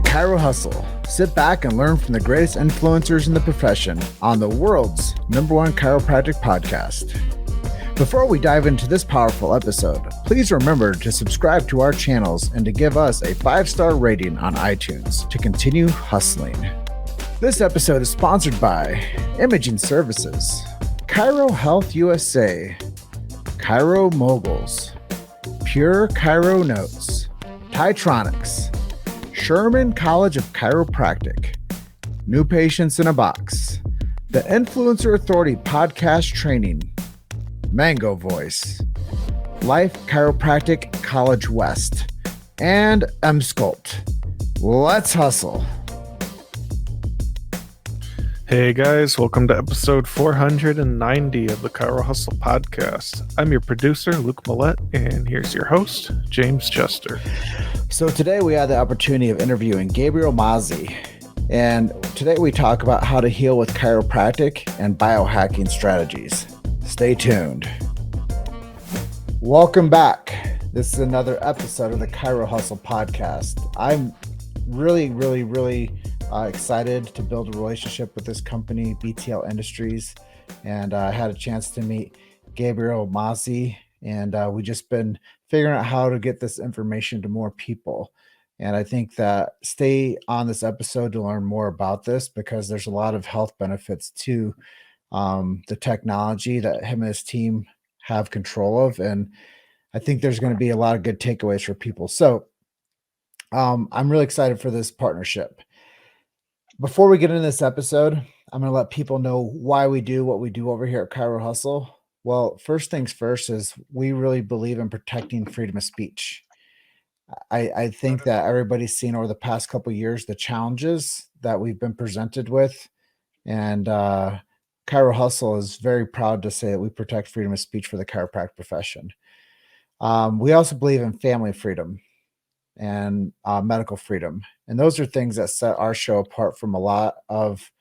Chiro Hustle. Sit back and learn from the greatest influencers in the profession on the world's #1 chiropractic podcast. Before we dive into this powerful episode, please remember to subscribe to our channels and to give us a 5-star rating on iTunes to continue hustling. This episode is sponsored by Imaging Services, Chiro Health USA, Chiro Moguls, Pure Chiro Notes, Titronics, Sherman College of Chiropractic, New Patients in a Box, the Influencer Authority Podcast Training, Mango Voice, Life Chiropractic College West, and M-Sculpt. Let's hustle. Hey guys, welcome to episode 490 of the Chiro Hustle podcast. I'm your producer, Luke Millette, and here's your host, James Chester. So today we had the opportunity of interviewing Gabriel Masi, and today we talk about how to heal with chiropractic and biohacking strategies. Stay tuned. Welcome back. This is another episode of the Chiro Hustle podcast. I'm really excited to build a relationship with this company, BTL Industries, and I had a chance to meet Gabriel Masi, and we just been figuring out how to get this information to more people. And I think that stay on this episode to learn more about this, because there's a lot of health benefits to the technology that him and his team have control of, and I think there's going to be a lot of good takeaways for people. So I'm really excited for this partnership. Before we get into this episode, I'm going to let people know why we do what we do over here at Chiro Hustle. Well, first things first is we really believe in protecting freedom of speech. I think that everybody's seen over the past couple of years the challenges that we've been presented with, and Chiro Hustle is very proud to say that we protect freedom of speech for the chiropractic profession. We also believe in family freedom and medical freedom. And those are things that set our show apart from a lot of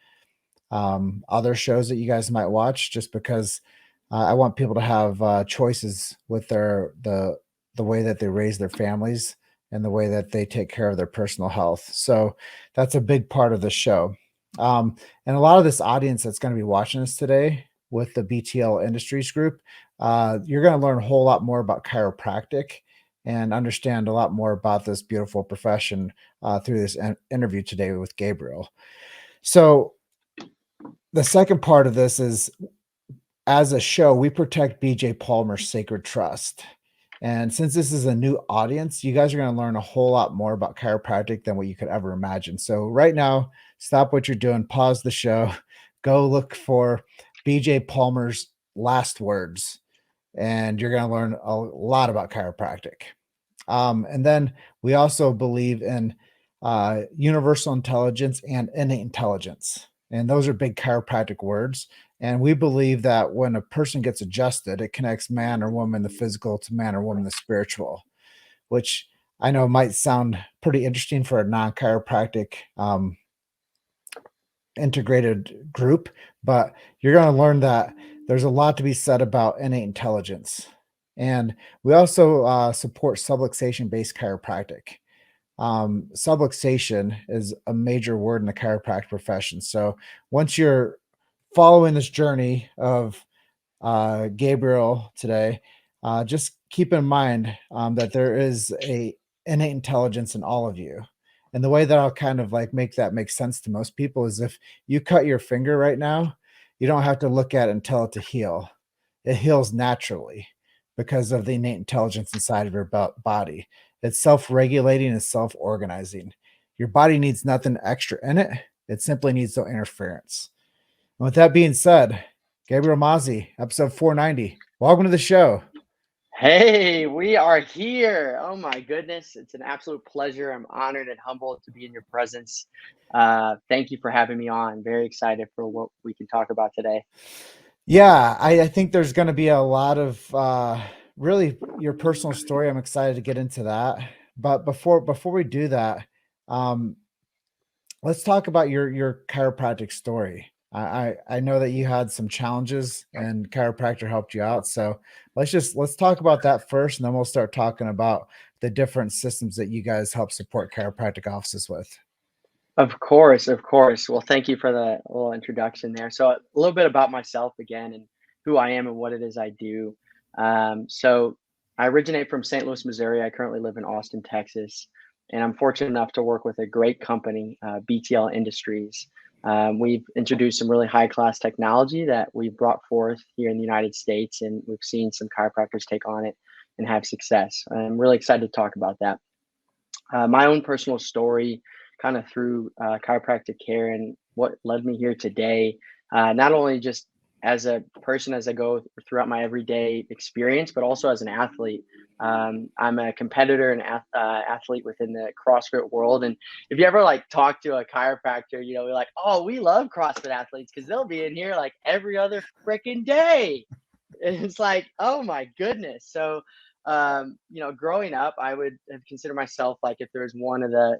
other shows that you guys might watch, just because I want people to have choices with the way that they raise their families and the way that they take care of their personal health. So that's a big part of the show. And a lot of this audience that's going to be watching us today with the BTL Industries group, you're going to learn a whole lot more about chiropractic and understand a lot more about this beautiful profession through this interview today with Gabriel. So the second part of this is, as a show, we protect BJ Palmer's sacred trust. And since this is a new audience, you guys are going to learn a whole lot more about chiropractic than what you could ever imagine. So right now, stop what you're doing, pause the show, go look for BJ Palmer's last words, and you're going to learn a lot about chiropractic. And then we also believe in universal intelligence and innate intelligence. And those are big chiropractic words. And we believe that when a person gets adjusted, it connects man or woman, the physical, to man or woman, the spiritual, which I know might sound pretty interesting for a non-chiropractic integrated group, but you're going to learn that there's a lot to be said about innate intelligence. And we also support subluxation-based chiropractic. Subluxation is a major word in the chiropractic profession. So once you're following this journey of Gabriel today, just keep in mind that there is a innate intelligence in all of you. And the way that I'll kind of like make that make sense to most people is, if you cut your finger right now, you don't have to look at it and tell it to heal. It heals naturally because of the innate intelligence inside of your body. It's self-regulating and self-organizing. Your body needs nothing extra in it. It simply needs no interference. And with that being said, Gabriel Masi, episode 490. Welcome to the show. Hey, we are here. Oh my goodness. It's an absolute pleasure. I'm honored and humbled to be in your presence. Thank you for having me on. Very excited for what we can talk about today. Yeah, I think there's going to be a lot of really your personal story. I'm excited to get into that. But before we do that, let's talk about your chiropractic story. I know that you had some challenges and chiropractor helped you out. So let's talk about that first, and then we'll start talking about the different systems that you guys help support chiropractic offices with. Of course, of course. Well, thank you for the little introduction there. So, a little bit about myself again and who I am and what it is I do. So, I originate from St. Louis, Missouri. I currently live in Austin, Texas, and I'm fortunate enough to work with a great company, BTL Industries. We've introduced some really high class technology that we've brought forth here in the United States, and we've seen some chiropractors take on it and have success. I'm really excited to talk about that. My own personal story, kind of through chiropractic care and what led me here today, not only just as a person as I go throughout my everyday experience, but also as an athlete. I'm a competitor and athlete within the CrossFit world. And if you ever like talk to a chiropractor, we're like, oh, we love CrossFit athletes because they'll be in here like every other freaking day. It's like, oh my goodness. So, growing up, I would have considered myself like if there was one of the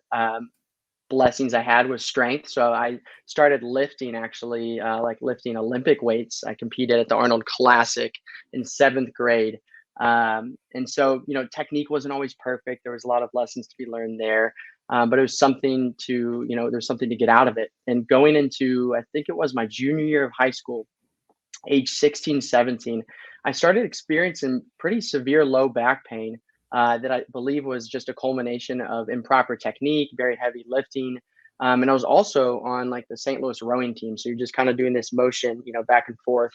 blessings I had was strength. So I started lifting actually, like lifting Olympic weights. I competed at the Arnold Classic in seventh grade. And so, technique wasn't always perfect. There was a lot of lessons to be learned there. But it was something to, there's something to get out of it. And going into, I think it was my junior year of high school, age 16, 17, I started experiencing pretty severe low back pain that I believe was just a culmination of improper technique, very heavy lifting. And I was also on like the St. Louis rowing team. So you're just kind of doing this motion, back and forth,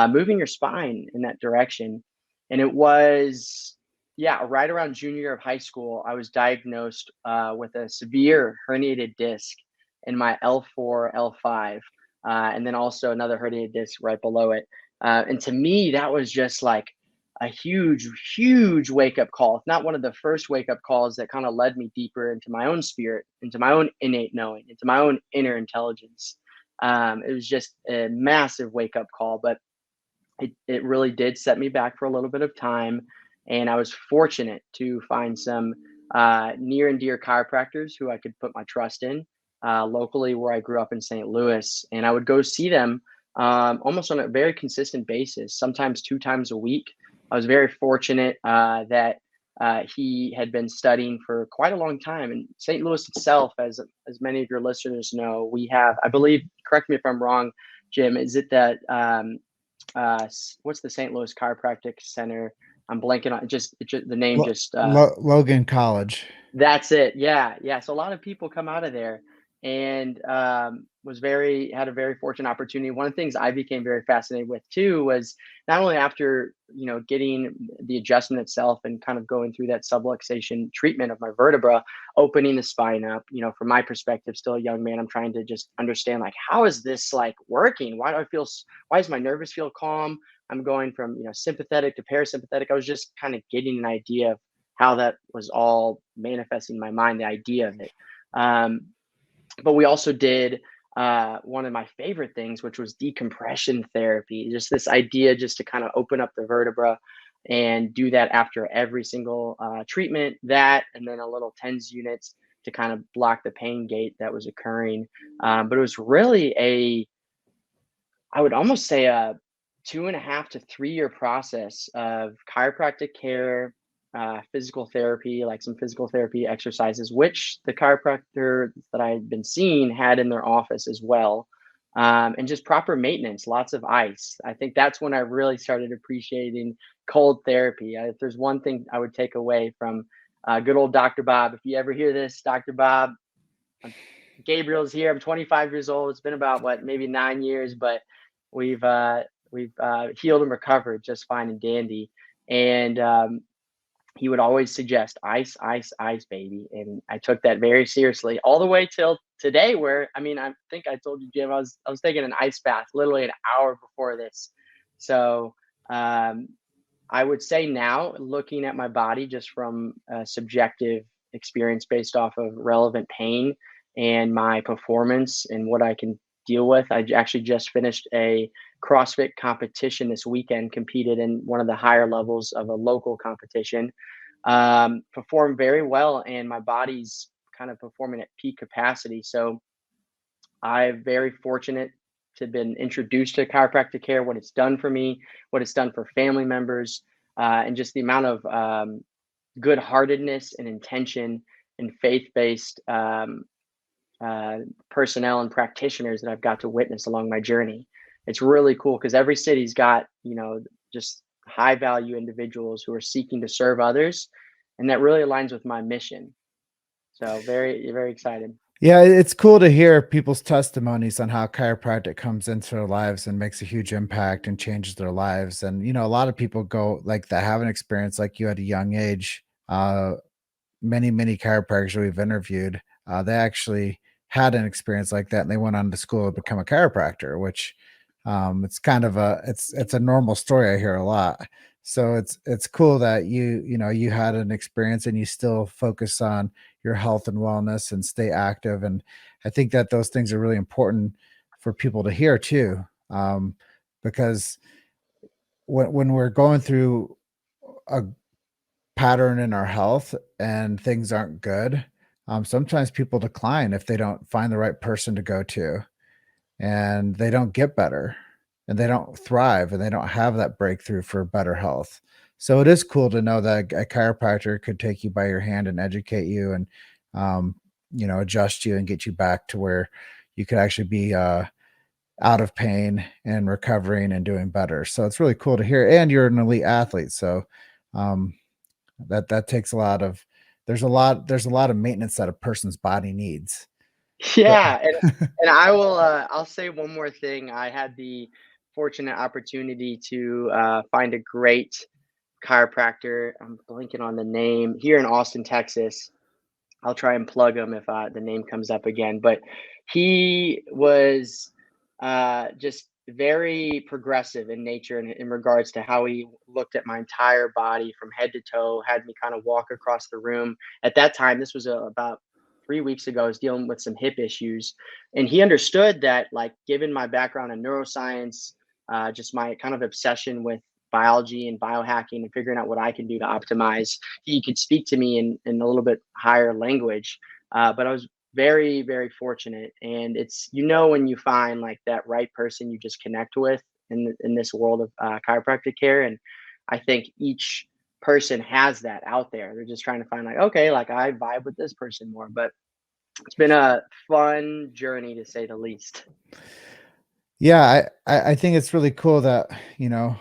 moving your spine in that direction. And it was, yeah, right around junior year of high school, I was diagnosed with a severe herniated disc in my L4, L5 and then also another herniated disc right below it. And to me, that was just like a huge, huge wake up call. If not one of the first wake up calls that kind of led me deeper into my own spirit, into my own innate knowing, into my own inner intelligence. It was just a massive wake up call, but it really did set me back for a little bit of time. And I was fortunate to find some near and dear chiropractors who I could put my trust in locally where I grew up in St. Louis. And I would go see them almost on a very consistent basis, sometimes 2 times a week. I was very fortunate that he had been studying for quite a long time. And St. Louis itself, as many of your listeners know, we have, I believe, correct me if I'm wrong, Jim, is it that what's the St. Louis Chiropractic Center? I'm blanking on just the name. Logan College. That's it. Yeah, yeah. So a lot of people come out of there, and had a very fortunate opportunity. One of the things I became very fascinated with too was not only after getting the adjustment itself and kind of going through that subluxation treatment of my vertebra, opening the spine up. From my perspective, still a young man, I'm trying to just understand like how is this like working? Why does my nervous feel calm? I'm going from sympathetic to parasympathetic. I was just kind of getting an idea of how that was all manifesting in my mind, the idea of it. But we also did one of my favorite things, which was decompression therapy, just this idea just to kind of open up the vertebra and do that after every single treatment, that and then a little TENS units to kind of block the pain gate that was occurring. But it was really I would almost say a 2.5 to 3 year process of chiropractic care, physical therapy, like some physical therapy exercises, which the chiropractor that I had been seeing had in their office as well. And just proper maintenance, lots of ice. I think that's when I really started appreciating cold therapy. If there's one thing I would take away from good old Dr. Bob, if you ever hear this, Dr. Bob, Gabriel's here. I'm 25 years old. It's been about maybe 9 years, but we've healed and recovered just fine and dandy. And he would always suggest ice, ice, ice, baby. And I took that very seriously all the way till today, where I think I told you, Jim, I was taking an ice bath literally an hour before this. So I would say now, looking at my body just from a subjective experience based off of relevant pain and my performance and what I can deal with. I actually just finished a CrossFit competition this weekend, competed in one of the higher levels of a local competition, performed very well, and my body's kind of performing at peak capacity. So I'm very fortunate to have been introduced to chiropractic care, what it's done for me, what it's done for family members, and just the amount of good heartedness and intention and faith-based personnel and practitioners that I've got to witness along my journey. It's really cool because every city's got, just high value individuals who are seeking to serve others. And that really aligns with my mission. So very, very excited. Yeah, it's cool to hear people's testimonies on how chiropractic comes into their lives and makes a huge impact and changes their lives. And a lot of people go like that, have an experience like you at a young age. Many chiropractors we've interviewed, they actually had an experience like that, and they went on to school to become a chiropractor, which it's kind of it's a normal story I hear a lot. So it's cool that you had an experience and you still focus on your health and wellness and stay active. And I think that those things are really important for people to hear too, because when we're going through a pattern in our health and things aren't good, sometimes people decline if they don't find the right person to go to, and they don't get better, and they don't thrive, and they don't have that breakthrough for better health. So it is cool to know that a chiropractor could take you by your hand and educate you and, um, adjust you and get you back to where you could actually be out of pain and recovering and doing better. So it's really cool to hear. And you're an elite athlete. So, um, that takes a lot of there's a lot of maintenance that a person's body needs. So Yeah, and I will. I'll say one more thing. I had the fortunate opportunity to find a great chiropractor. I'm blanking on the name here in Austin, Texas. I'll try and plug him if the name comes up again. But he was just very progressive in nature in regards to how he looked at my entire body from head to toe, had me kind of walk across the room. At that time, this was about 3 weeks ago, I was dealing with some hip issues. And he understood that, like, given my background in neuroscience, just my kind of obsession with biology and biohacking and figuring out what I can do to optimize, he could speak to me in a little bit higher language. But I was very, very fortunate. And it's, when you find like that right person you just connect with in this world of chiropractic care. And I think each person has that out there. They're just trying to find like, okay, like I vibe with this person more. But it's been a fun journey to say the least. yeah, I think it's really cool that you know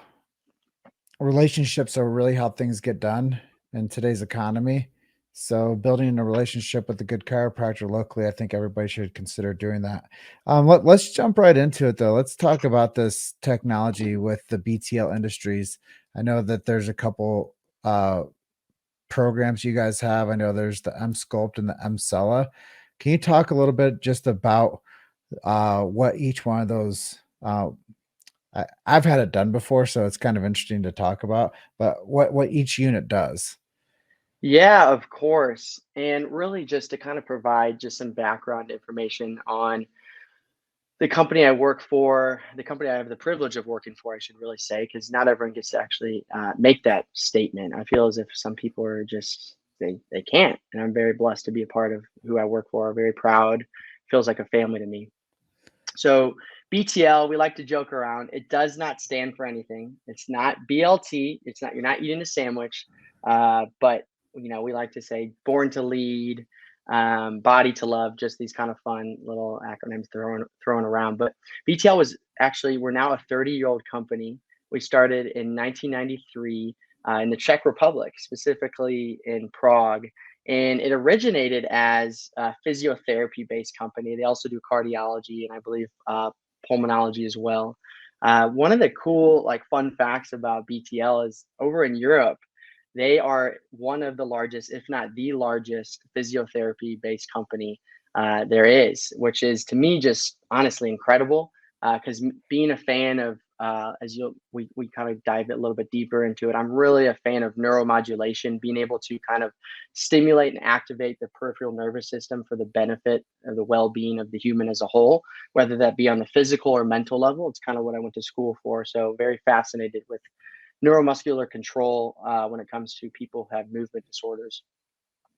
relationships are really how things get done in today's economy. So building a relationship with a good chiropractor locally, I think everybody should consider doing that. Let's jump right into it though. Let's talk about this technology with the BTL Industries. I know that there's a couple programs you guys have. I know there's the M Sculpt and the M Cella. Can you talk a little bit just about what each one of those I've had it done before, so it's kind of interesting to talk about, but what each unit does. Yeah, of course. And really just to kind of provide just some background information on the company I work for, the company I have the privilege of working for, I should really say, because not everyone gets to actually make that statement. I feel as if some people are just they can't, and I'm very blessed to be a part of who I work for. Very proud, feels like a family to me. So BTL, we like to joke around. It does not stand for anything. It's not BLT. It's not, you're not eating a sandwich. But we like to say born to lead, body to love, just these kind of fun little acronyms thrown around. But BTL was actually, we're now a 30-year-old company. We started in 1993 in the Czech Republic, specifically in Prague. And it originated as a physiotherapy based company. They also do cardiology and I believe pulmonology as well. One of the cool, like, fun facts about BTL is over in Europe, they are one of the largest, if not the largest, physiotherapy based company there is, which is to me just honestly incredible. Because being a fan of, as we kind of dive a little bit deeper into it, I'm really a fan of neuromodulation, being able to kind of stimulate and activate the peripheral nervous system for the benefit of the well-being of the human as a whole, whether that be on the physical or mental level. It's kind of what I went to school for. So very fascinated with neuromuscular control when it comes to people who have movement disorders.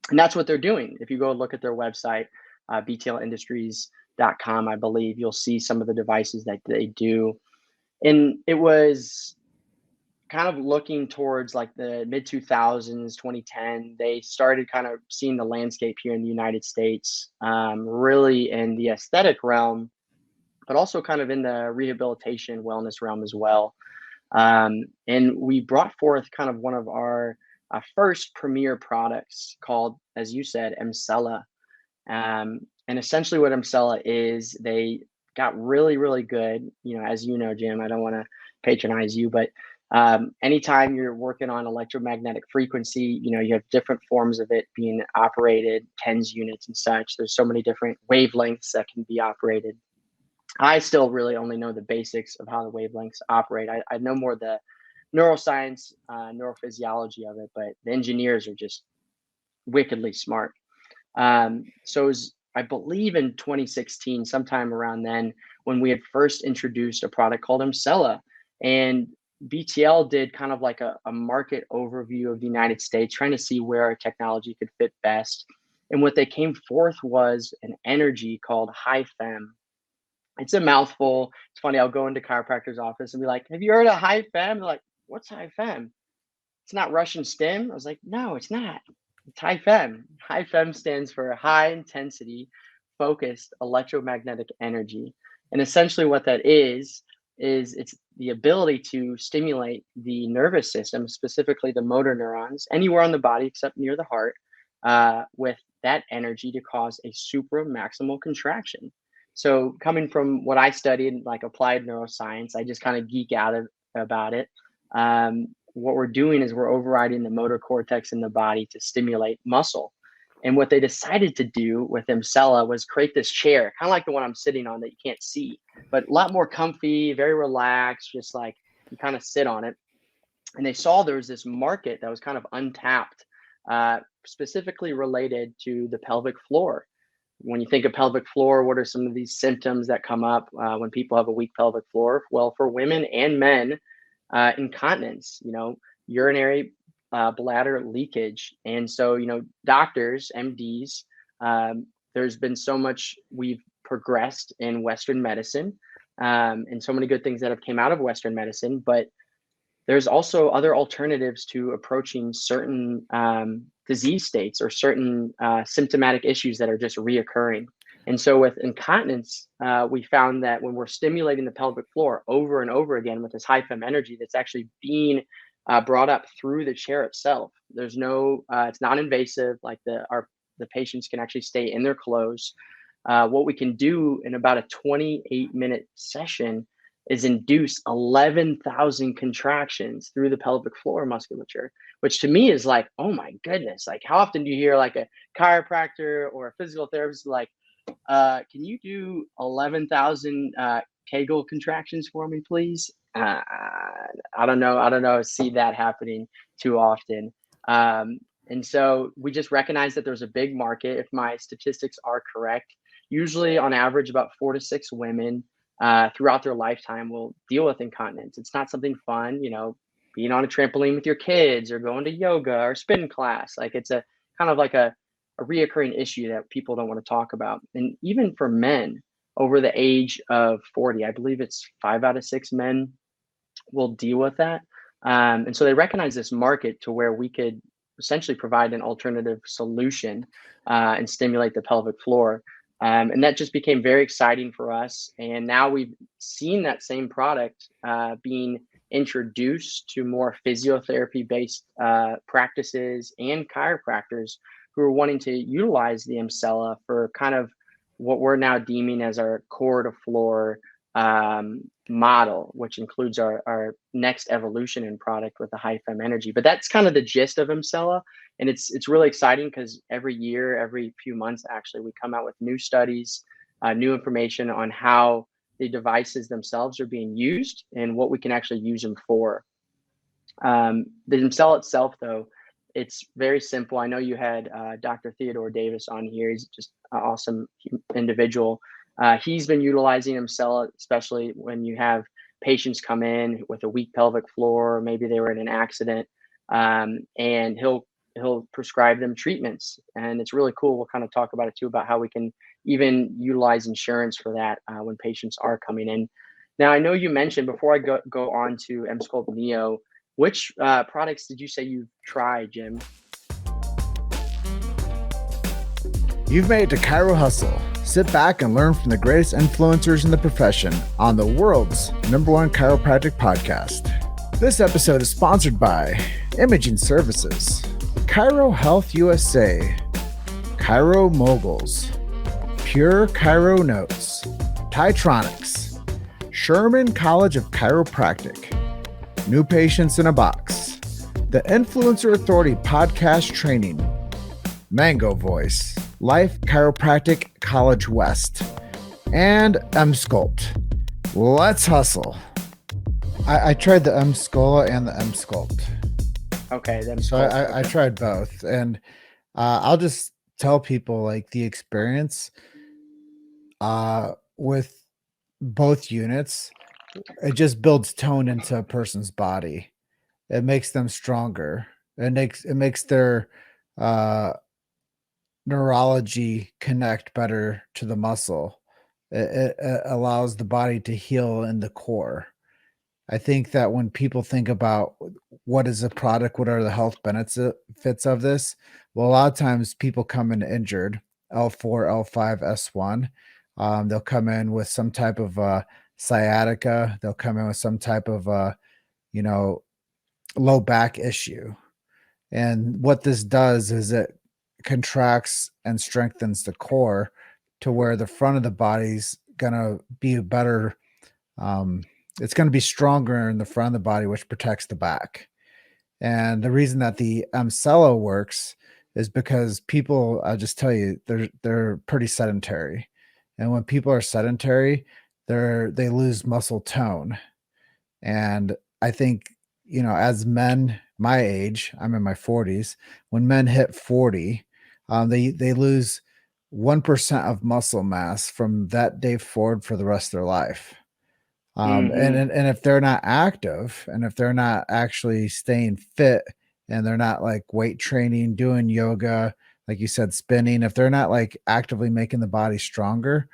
And that's what they're doing. If you go look at their website, btlindustries.com, I believe, you'll see some of the devices that they do. And it was kind of looking towards like the mid 2000s, 2010, they started kind of seeing the landscape here in the United States, really in the aesthetic realm, but also kind of in the rehabilitation wellness realm as well. And we brought forth kind of one of our first premier products called, as you said, Emsella. And essentially what Emsella is, they got really, really good. You know, as you know, Jim, I don't want to patronize you, but anytime you're working on electromagnetic frequency, you know, you have different forms of it being operated, tens units and such. There's so many different wavelengths that can be operated. I still really only know the basics of how the wavelengths operate. I know more the neuroscience, neurophysiology of it, but the engineers are just wickedly smart. So it was, I believe in 2016, sometime around then, when we had first introduced a product called Emsella. And BTL did kind of like a market overview of the United States, trying to see where our technology could fit best. And what they came forth was an energy called high fem. It's a mouthful. It's funny. I'll go into chiropractor's office and be like, "Have you heard of high fem?" They're like, "What's high fem?" It's not Russian stim. I was like, "No, it's not. It's high fem." High fem stands for high intensity focused electromagnetic energy. And essentially what that is it's the ability to stimulate the nervous system, specifically the motor neurons, anywhere on the body except near the heart, with that energy to cause a supramaximal contraction. So coming from what I studied, like applied neuroscience, I just kind of geek out about it. What we're doing is we're overriding the motor cortex in the body to stimulate muscle. And what they decided to do with Emsella was create this chair, kind of like the one I'm sitting on that you can't see, but a lot more comfy, very relaxed, just like you kind of sit on it. And they saw there was this market that was kind of untapped, specifically related to the pelvic floor. When you think of pelvic floor, what are some of these symptoms that come up when people have a weak pelvic floor? Well, for women and men, incontinence, you know, urinary bladder leakage. And so, you know, doctors, MDs, there's been so much we've progressed in Western medicine, and so many good things that have came out of Western medicine, but there's also other alternatives to approaching certain disease states or certain symptomatic issues that are just reoccurring. And so with incontinence, we found that when we're stimulating the pelvic floor over and over again with this high fem energy that's actually being brought up through the chair itself, there's no, it's non-invasive, like the patients can actually stay in their clothes. What we can do in about a 28-minute session is induce 11,000 contractions through the pelvic floor musculature, which to me is like, oh my goodness, like how often do you hear like a chiropractor or a physical therapist like, can you do 11,000 Kegel contractions for me, please? I don't know. I don't know. See that happening too often. And so we just recognize that there's a big market. If my statistics are correct, usually on average, about 4 to 6 women throughout their lifetime will deal with incontinence. It's not something fun, you know, being on a trampoline with your kids or going to yoga or spin class. Like it's a kind of like a reoccurring issue that people don't want to talk about. And even for men over the age of 40, I believe it's 5 out of 6 men will deal with that. And so they recognize this market to where we could essentially provide an alternative solution and stimulate the pelvic floor. And that just became very exciting for us. And now we've seen that same product being introduced to more physiotherapy based practices and chiropractors who are wanting to utilize the Emsella for kind of what we're now deeming as our core to floor model, which includes our next evolution in product with the high fem energy. But that's kind of the gist of Emsella. And it's really exciting because every year, every few months, actually, we come out with new studies, new information on how the devices themselves are being used and what we can actually use them for. The Emsella itself, though, it's very simple. I know you had Dr. Theodore Davis on here. He's just an awesome individual. He's been utilizing Emsella, especially when you have patients come in with a weak pelvic floor, maybe they were in an accident, and he'll prescribe them treatments. And it's really cool. We'll kind of talk about it too, about how we can even utilize insurance for that when patients are coming in. Now, I know you mentioned before I go on to Emsculpt Neo, Which products did you say you've tried, Jim? You've made it to Chiro Hustle. Sit back and learn from the greatest influencers in the profession on the world's #1 chiropractic podcast. This episode is sponsored by Imaging Services, Chiro Health USA, Chiro Moguls, Pure Chiro Notes, Titronics, Sherman College of Chiropractic, New Patients in a Box, the Influencer Authority Podcast Training, Mango Voice, Life Chiropractic College West, and M-Sculpt. Let's hustle. I tried the M-Scola and the M-Sculpt. Okay, then. So I tried both, and I'll just tell people like the experience with both units, it just builds tone into a person's body. It makes them stronger. It makes their neurology connect better to the muscle. It allows the body to heal in the core. I think that when people think about what is a product, what are the health benefits of this? Well, a lot of times people come in injured, L4, L5, S1. They'll come in with some type of sciatica. They'll come in with some type of, low back issue. And what this does is it contracts and strengthens the core to where the front of the body's going to be a better, it's going to be stronger in the front of the body, which protects the back. And the reason that the Mcello works is because people, I'll just tell you, they're pretty sedentary. And when people are sedentary, they lose muscle tone. And I think, as men my age, I'm in my 40s, when men hit 40, they lose 1% of muscle mass from that day forward for the rest of their life. And if they're not active, and if they're not actually staying fit, and they're not like weight training, doing yoga, like you said, spinning, if they're not like actively making the body stronger,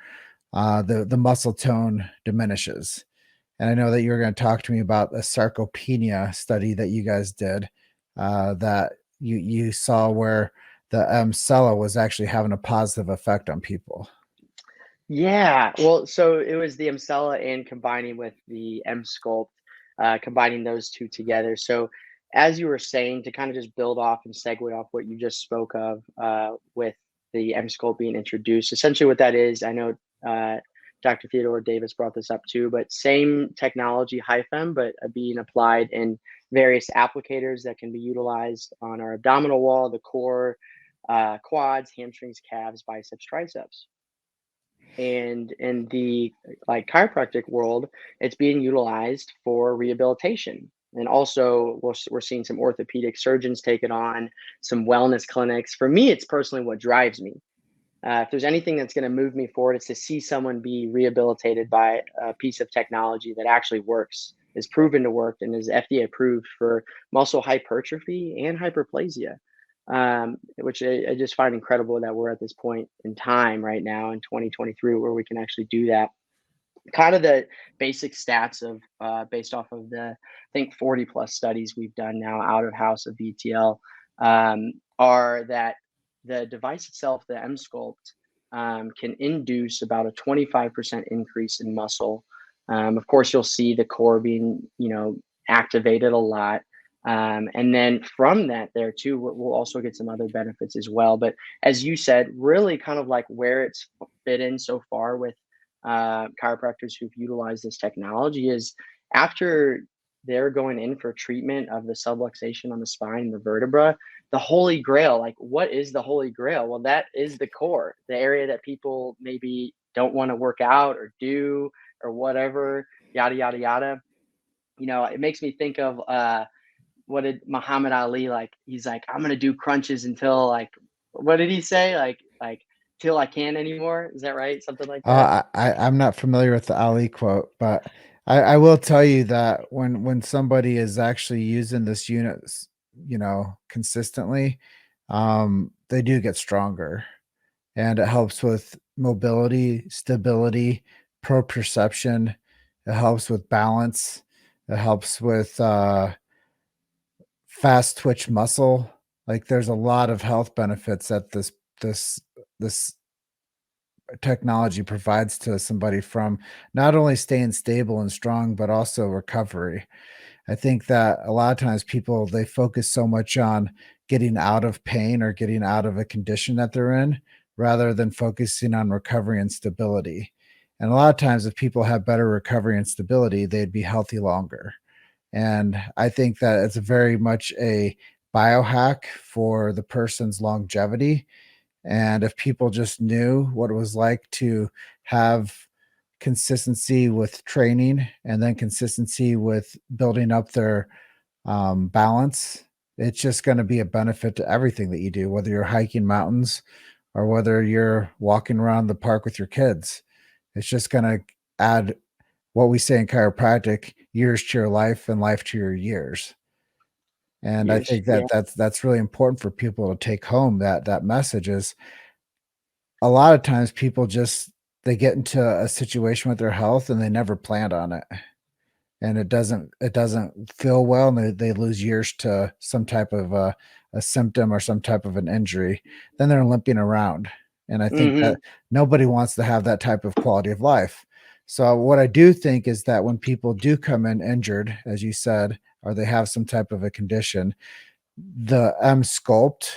the muscle tone diminishes. And I know that you were going to talk to me about a sarcopenia study that you guys did, that you saw where the Mcello was actually having a positive effect on people. Yeah, well, so it was the Mcella and combining with the M-Sculpt, combining those two together. So as you were saying, to kind of just build off and segue off what you just spoke of with the M-Sculpt being introduced, essentially what that is, I know Dr. Theodore Davis brought this up too, but same technology, HiFem, but being applied in various applicators that can be utilized on our abdominal wall, the core, quads, hamstrings, calves, biceps, triceps. And in the chiropractic world, it's being utilized for rehabilitation. And also we're seeing some orthopedic surgeons take it on, some wellness clinics. For me, it's personally what drives me. If there's anything that's going to move me forward, it's to see someone be rehabilitated by a piece of technology that actually works, is proven to work, and is FDA approved for muscle hypertrophy and hyperplasia, which I just find incredible that we're at this point in time right now in 2023 where we can actually do that. Kind of the basic stats of based off of the, I think, 40 plus studies we've done now out of house of BTL, are that the device itself, the M-Sculpt, can induce about a 25% increase in muscle. Of course, you'll see the core being, activated a lot. And then from that there too, we'll also get some other benefits as well. But as you said, really kind of like where it's fit in so far with chiropractors who've utilized this technology is after they're going in for treatment of the subluxation on the spine, the vertebra, the holy grail, like what is the holy grail? Well, that is the core, the area that people maybe don't want to work out or do or whatever, yada, yada, yada. It makes me think of what did Muhammad Ali, like, he's like, I'm going to do crunches until what did he say? Like till I can't anymore. Is that right? Something like that. I'm not familiar with the Ali quote, but I will tell you that when somebody is actually using this unit, consistently, they do get stronger, and it helps with mobility, stability, proprioception. It helps with balance. It helps with fast twitch muscle. Like there's a lot of health benefits that this technology provides to somebody, from not only staying stable and strong, but also recovery. I think that a lot of times people, they focus so much on getting out of pain or getting out of a condition that they're in, rather than focusing on recovery and stability. And a lot of times if people have better recovery and stability, they'd be healthy longer. And I think that it's very much a biohack for the person's longevity. And if people just knew what it was like to have consistency with training, and then consistency with building up their balance, it's just going to be a benefit to everything that you do, whether you're hiking mountains or whether you're walking around the park with your kids. It's just going to add, what we say in chiropractic, years to your life and life to your years. And I Years. think Yeah. that that's really important for people to take home. That message is, a lot of times people just, they get into a situation with their health and they never planned on it, and it doesn't feel well, and they lose years to some type of a symptom or some type of an injury. Then they're limping around, and I think Hmm. that nobody wants to have that type of quality of life. So what I do think is that when people do come in injured, as you said, or they have some type of a condition, the M Sculpt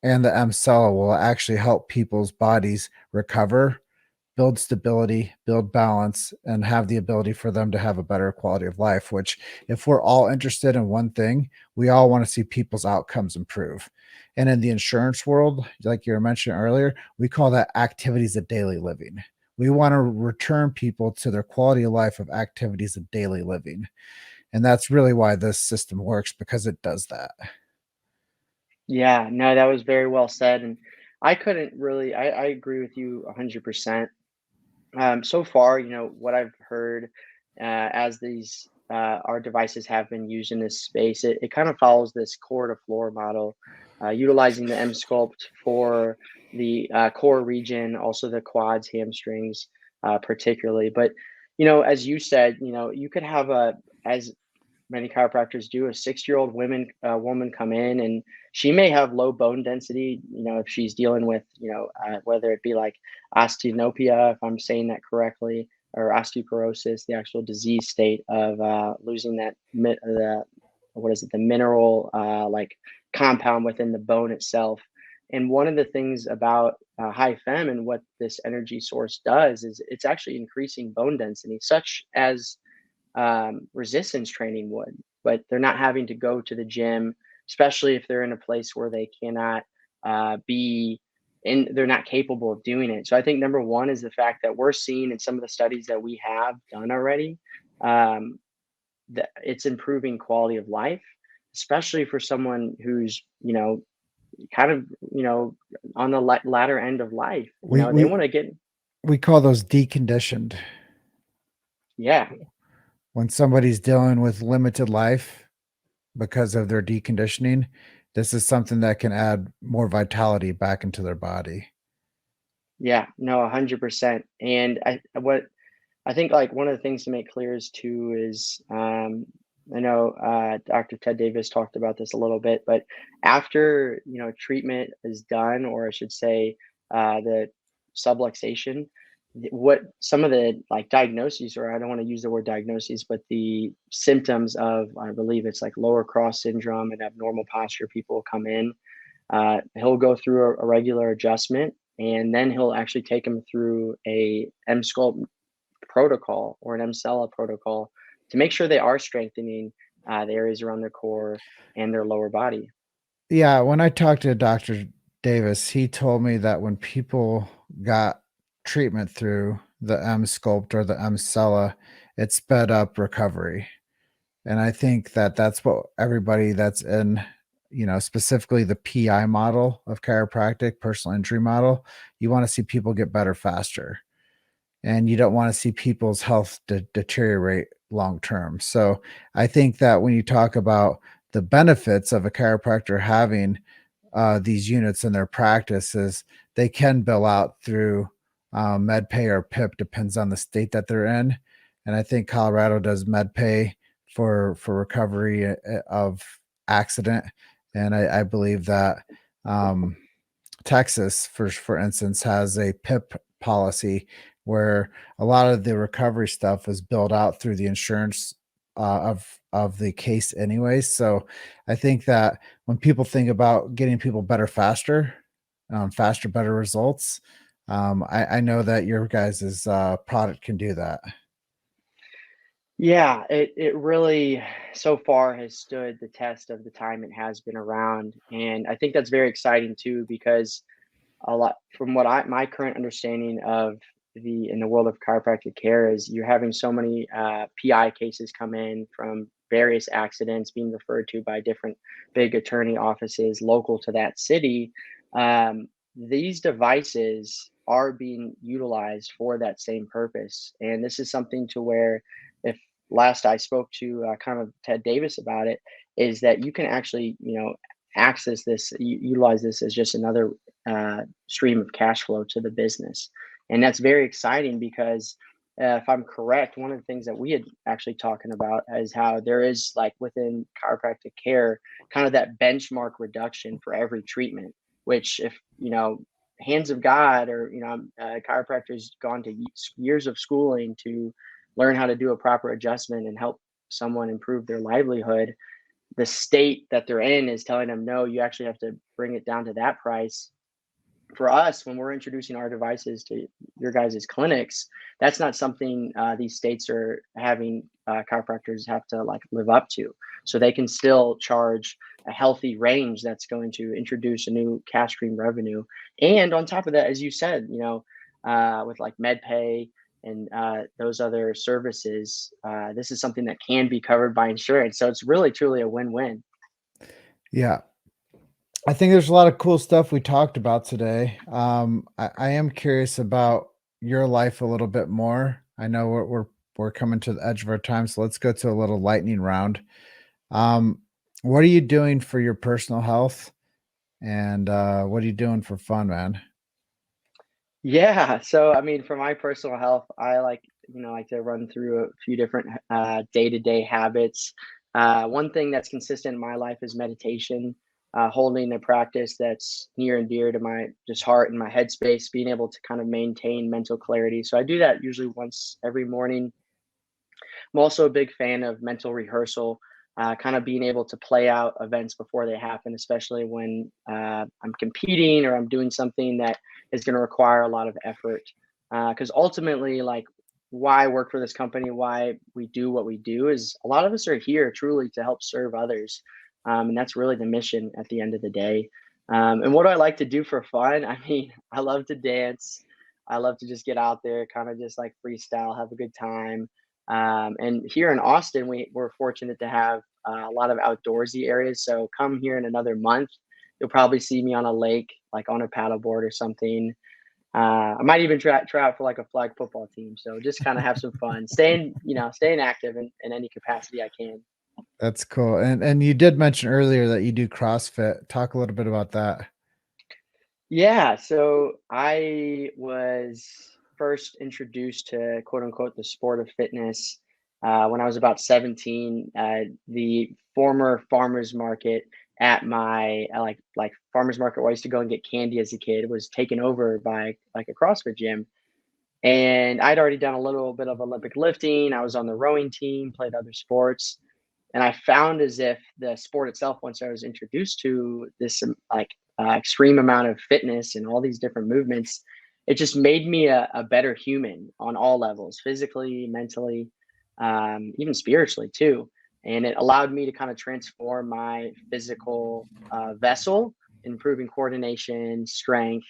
and the M Cella will actually help people's bodies recover, build stability, build balance, and have the ability for them to have a better quality of life. Which, if we're all interested in one thing, we all want to see people's outcomes improve. And in the insurance world, like you were mentioning earlier, we call that activities of daily living. We want to return people to their quality of life of activities of daily living. And that's really why this system works, because it does that. Yeah, no, that was very well said. And I couldn't really, I agree with you 100%. So far, what I've heard as these our devices have been used in this space, it kind of follows this core to floor model, utilizing the M Sculpt for the core region, also the quads, hamstrings, particularly. But as you said, you could have as many chiropractors do, a 6-year-old woman come in, and she may have low bone density, if she's dealing with, whether it be like osteopenia, if I'm saying that correctly, or osteoporosis, the actual disease state of losing the what is it, the mineral like compound within the bone itself. And one of the things about high fem and what this energy source does is it's actually increasing bone density, such as resistance training would, but they're not having to go to the gym, especially if they're in a place where they cannot be in, they're not capable of doing it. So I think number one is the fact that we're seeing in some of the studies that we have done already, um, that it's improving quality of life, especially for someone who's, kind of, on the latter end of life. We They we want to get, we call those deconditioned. yeah, When somebody's dealing with limited life because of their deconditioning, this is something that can add more vitality back into their body. yeah, no, 100%. And I think like one of the things to make clear is too is I know Dr. Ted Davis talked about this a little bit, but after treatment is done, or I should say the subluxation, what some of the like diagnoses, or I don't want to use the word diagnoses, but the symptoms of, I believe it's like lower cross syndrome and abnormal posture, people come in. He'll go through a regular adjustment, and then he'll actually take them through a M sculpt protocol or an MCella protocol to make sure they are strengthening the areas around their core and their lower body. Yeah, when I talked to Dr. Davis, he told me that when people got treatment through the M Sculpt or the M Cella, it sped up recovery. And I think that that's what everybody that's in, specifically the PI model of chiropractic, personal injury model, you want to see people get better faster. And you don't want to see people's health deteriorate long term. So I think that when you talk about the benefits of a chiropractor having these units in their practices, they can bill out through MedPay or PIP, depends on the state that they're in. And I think Colorado does MedPay for recovery of accident. And I believe that Texas, for instance, has a PIP policy where a lot of the recovery stuff is built out through the insurance of the case anyways. So I think that when people think about getting people better faster, faster, better results, I know that your guys' product can do that. Yeah, it really so far has stood the test of the time it has been around, and I think that's very exciting too because a lot from what my current understanding of the in the world of chiropractic care is you're having so many PI cases come in from various accidents being referred to by different big attorney offices local to that city. These devices are being utilized for that same purpose, and this is something to where if last I spoke to kind of Ted Davis about it, is that you can actually access this, utilize this as just another stream of cash flow to the business. And that's very exciting because if I'm correct, one of the things that we had actually talking about is how there is like within chiropractic care, kind of that benchmark reduction for every treatment, which if, hands of God or, chiropractors gone to years of schooling to learn how to do a proper adjustment and help someone improve their livelihood, the state that they're in is telling them, no, you actually have to bring it down to that price. For us, when we're introducing our devices to your guys' clinics, that's not something these states are having chiropractors have to like live up to. So they can still charge a healthy range that's going to introduce a new cash stream revenue. And on top of that, as you said, with like MedPay and those other services, this is something that can be covered by insurance. So it's really truly a win-win. Yeah. I think there's a lot of cool stuff we talked about today. I am curious about your life a little bit more. I know we're coming to the edge of our time, so let's go to a little lightning round. Um, what are you doing for your personal health, and what are you doing for fun, man? Yeah, so I mean, for my personal health, I like to run through a few different day-to-day habits. One thing that's consistent in my life is meditation, holding a practice that's near and dear to my just heart and my headspace, being able to kind of maintain mental clarity. So I do that usually once every morning. I'm also a big fan of mental rehearsal, kind of being able to play out events before they happen, especially when I'm competing or I'm doing something that is going to require a lot of effort. Because ultimately, like why I work for this company, why we do what we do is a lot of us are here truly to help serve others. And that's really the mission at the end of the day. And what do I like to do for fun? I mean, I love to dance. I love to just get out there, kind of just like freestyle, have a good time. And here in Austin, we're fortunate to have a lot of outdoorsy areas. So come here in another month, you'll probably see me on a lake, like on a paddleboard or something. I might even try out for like a flag football team. So just kind of have some fun, staying active in any capacity I can. That's cool. And you did mention earlier that you do CrossFit. Talk a little bit about that. Yeah, so I was first introduced to quote unquote the sport of fitness when I was about 17. The former farmers market at my like farmers market where I used to go and get candy as a kid was taken over by like a CrossFit gym. And I'd already done a little bit of Olympic lifting. I was on the rowing team, played other sports, and I found as if the sport itself, once I was introduced to this extreme amount of fitness and all these different movements, it just made me a better human on all levels, physically, mentally, even spiritually too. And it allowed me to kind of transform my physical vessel, improving coordination, strength,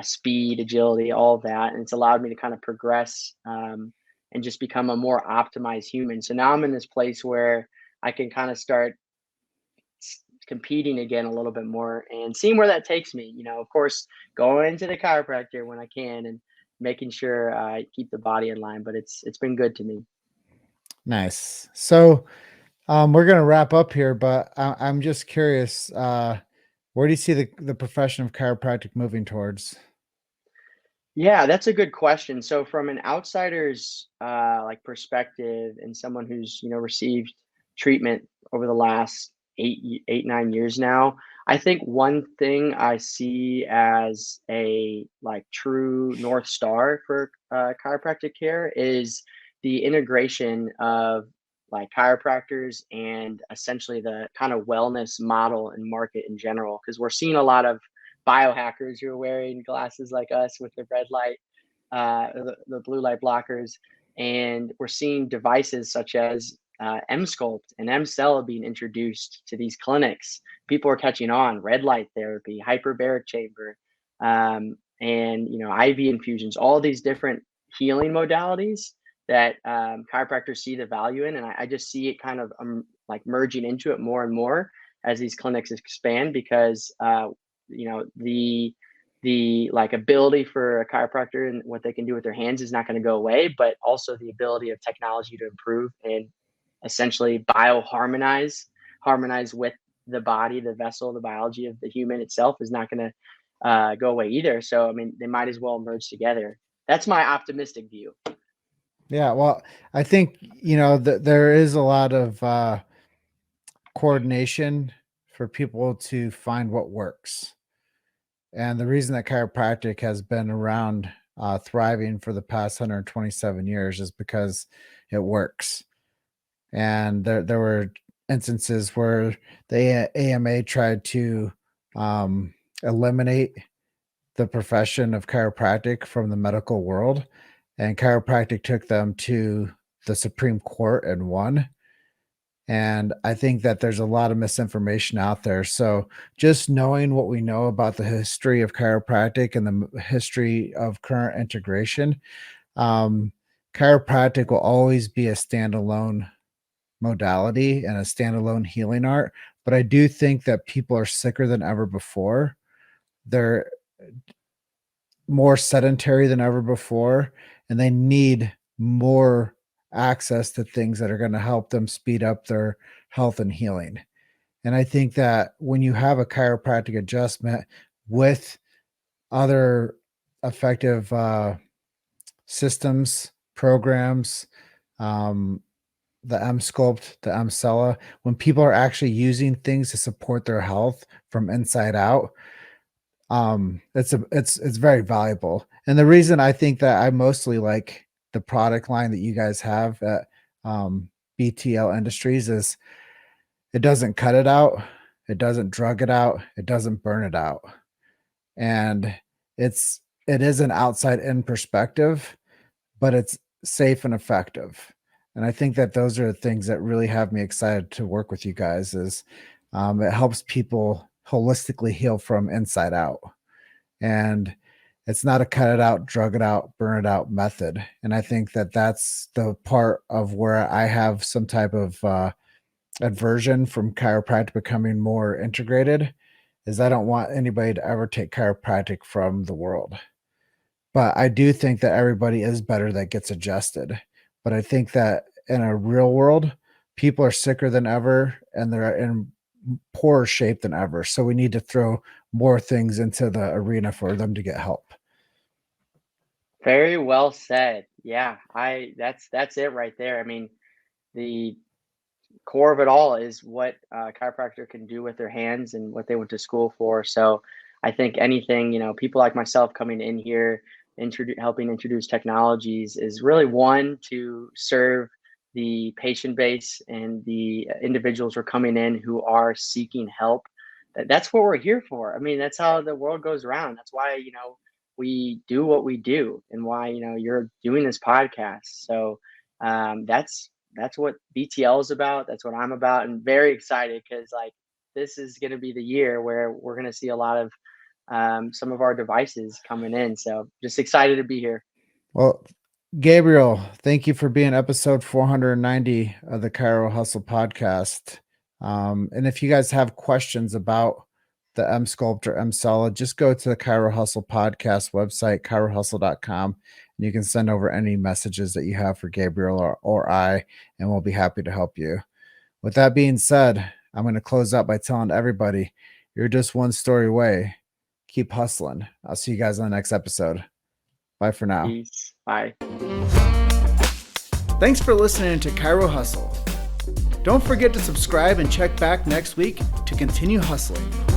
speed, agility, all of that. And it's allowed me to kind of progress and just become a more optimized human. So now I'm in this place where I can kind of start competing again a little bit more and seeing where that takes me. Of course, going to the chiropractor when I can and making sure I keep the body in line. But it's been good to me. Nice. So we're gonna wrap up here, but I'm just curious. Where do you see the profession of chiropractic moving towards? Yeah, that's a good question. So from an outsider's like perspective and someone who's received treatment over the last 9 years now. I think one thing I see as a like true North Star for chiropractic care is the integration of like chiropractors and essentially the kind of wellness model and market in general. Because we're seeing a lot of biohackers who are wearing glasses like us with the red light, the blue light blockers, and we're seeing devices such as M-Sculpt and M-Cell being introduced to these clinics. People are catching on. Red light therapy, hyperbaric chamber, and IV infusions. All these different healing modalities that chiropractors see the value in, and I just see it kind of like merging into it more and more as these clinics expand because the like ability for a chiropractor and what they can do with their hands is not going to go away, but also the ability of technology to improve and essentially harmonize with the body, the vessel, the biology of the human itself is not going to go away either. So, I mean, they might as well merge together. That's my optimistic view. Yeah, well, I think, there is a lot of coordination for people to find what works. And the reason that chiropractic has been around thriving for the past 127 years is because it works. And there were instances where the AMA tried to eliminate the profession of chiropractic from the medical world, and chiropractic took them to the Supreme Court and won. And I think that there's a lot of misinformation out there. So just knowing what we know about the history of chiropractic and the history of current integration, chiropractic will always be a standalone modality and a standalone healing art. But I do think that people are sicker than ever before. They're more sedentary than ever before, and they need more access to things that are going to help them speed up their health and healing. And I think that when you have a chiropractic adjustment with other effective systems, programs, the M-Sculpt, the M-Cella, when people are actually using things to support their health from inside out, it's very valuable. And the reason I think that I mostly like the product line that you guys have at BTL Industries is it doesn't cut it out, it doesn't drug it out, it doesn't burn it out. And it is an outside in perspective, but it's safe and effective. And I think that those are the things that really have me excited to work with you guys is it helps people holistically heal from inside out. And it's not a cut it out, drug it out, burn it out method. And I think that that's the part of where I have some type of aversion from chiropractic becoming more integrated is I don't want anybody to ever take chiropractic from the world. But I do think that everybody is better that gets adjusted. But I think that in a real world, people are sicker than ever and they're in poorer shape than ever. So we need to throw more things into the arena for them to get help. Very well said. Yeah, that's it right there. I mean, the core of it all is what a chiropractor can do with their hands and what they went to school for. So I think anything, people like myself coming in here, helping introduce technologies is really one to serve the patient base and the individuals who are coming in who are seeking help. That's what we're here for. I mean, that's how the world goes around. That's why, we do what we do and why, you're doing this podcast. So that's what BTL is about. That's what I'm about, and very excited because like this is going to be the year where we're going to see a lot of some of our devices coming in. So just excited to be here. Well, Gabriel, thank you for being episode 490 of the Chiro Hustle podcast. And if you guys have questions about the M-Sculpt or M-Cella, just go to the Chiro Hustle podcast website, chirohustle.com, and you can send over any messages that you have for Gabriel or I, and we'll be happy to help you. With that being said, I'm going to close out by telling everybody, you're just one story away. Keep hustling. I'll see you guys on the next episode. Bye for now. Peace. Bye. Thanks for listening to Chiro Hustle. Don't forget to subscribe and check back next week to continue hustling.